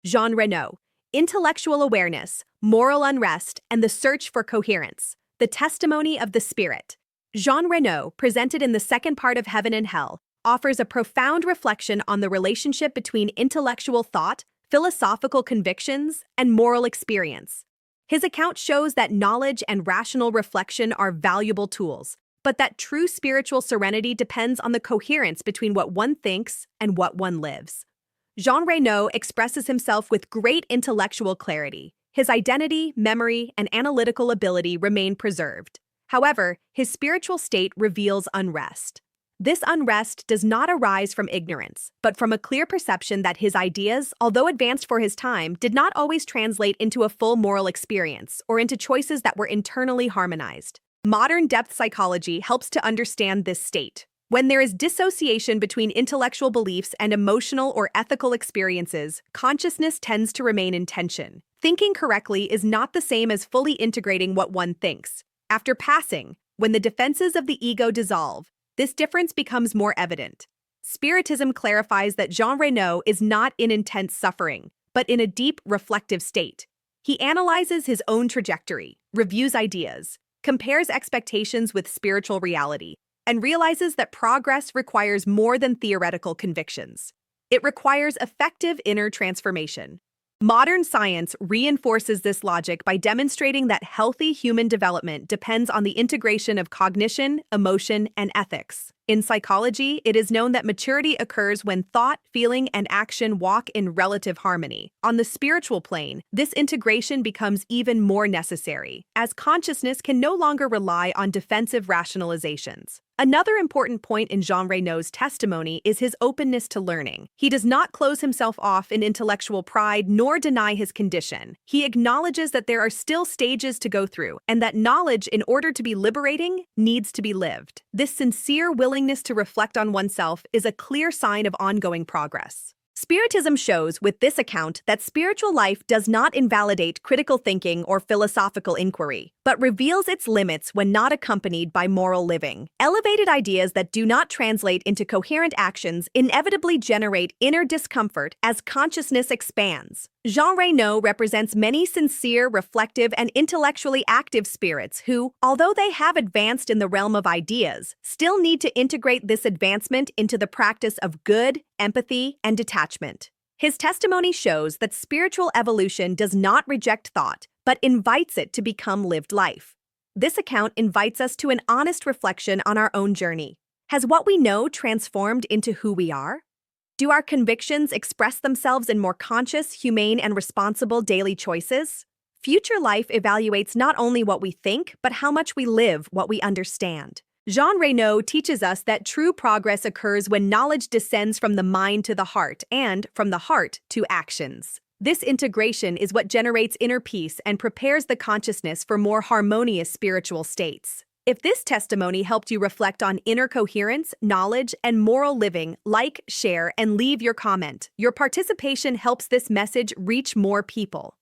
Jean Reno, Intellectual Awareness, Moral Unrest, and the Search for Coherence, the Testimony of the Spirit. Jean Reno, presented in the second part of Heaven and Hell, offers a profound reflection on the relationship between intellectual thought, philosophical convictions, and moral experience. His account shows that knowledge and rational reflection are valuable tools, but that true spiritual serenity depends on the coherence between what one thinks and what one lives. Jean Reno expresses himself with great intellectual clarity. His identity, memory, and analytical ability remain preserved. However, his spiritual state reveals unrest. This unrest does not arise from ignorance, but from a clear perception that his ideas, although advanced for his time, did not always translate into a full moral experience or into choices that were internally harmonized. Modern depth psychology helps to understand this state. When there is dissociation between intellectual beliefs and emotional or ethical experiences, consciousness tends to remain in tension. Thinking correctly is not the same as fully integrating what one thinks. After passing, when the defenses of the ego dissolve, this difference becomes more evident. Spiritism clarifies that Jean Reno is not in intense suffering, but in a deep, reflective state. He analyzes his own trajectory, reviews ideas, compares expectations with spiritual reality, and realizes that progress requires more than theoretical convictions. It requires effective inner transformation. Modern science reinforces this logic by demonstrating that healthy human development depends on the integration of cognition, emotion, and ethics. In psychology, it is known that maturity occurs when thought, feeling, and action walk in relative harmony. On the spiritual plane, this integration becomes even more necessary, as consciousness can no longer rely on defensive rationalizations. Another important point in Jean Reno's testimony is his openness to learning. He does not close himself off in intellectual pride nor deny his condition. He acknowledges that there are still stages to go through, and that knowledge, in order to be liberating, needs to be lived. This sincere willingness to reflect on oneself is a clear sign of ongoing progress. Spiritism shows with this account that spiritual life does not invalidate critical thinking or philosophical inquiry, but reveals its limits when not accompanied by moral living. Elevated ideas that do not translate into coherent actions inevitably generate inner discomfort as consciousness expands. Jean Reno represents many sincere, reflective, and intellectually active spirits who, although they have advanced in the realm of ideas, still need to integrate this advancement into the practice of good, empathy, and detachment. His testimony shows that spiritual evolution does not reject thought, but invites it to become lived life. This account invites us to an honest reflection on our own journey. Has what we know transformed into who we are? Do our convictions express themselves in more conscious, humane, and responsible daily choices? Future Life evaluates not only what we think, but how much we live what we understand. Jean Reno teaches us that true progress occurs when knowledge descends from the mind to the heart and from the heart to actions. This integration is what generates inner peace and prepares the consciousness for more harmonious spiritual states. If this testimony helped you reflect on inner coherence, knowledge, and moral living, like, share, and leave your comment. Your participation helps this message reach more people.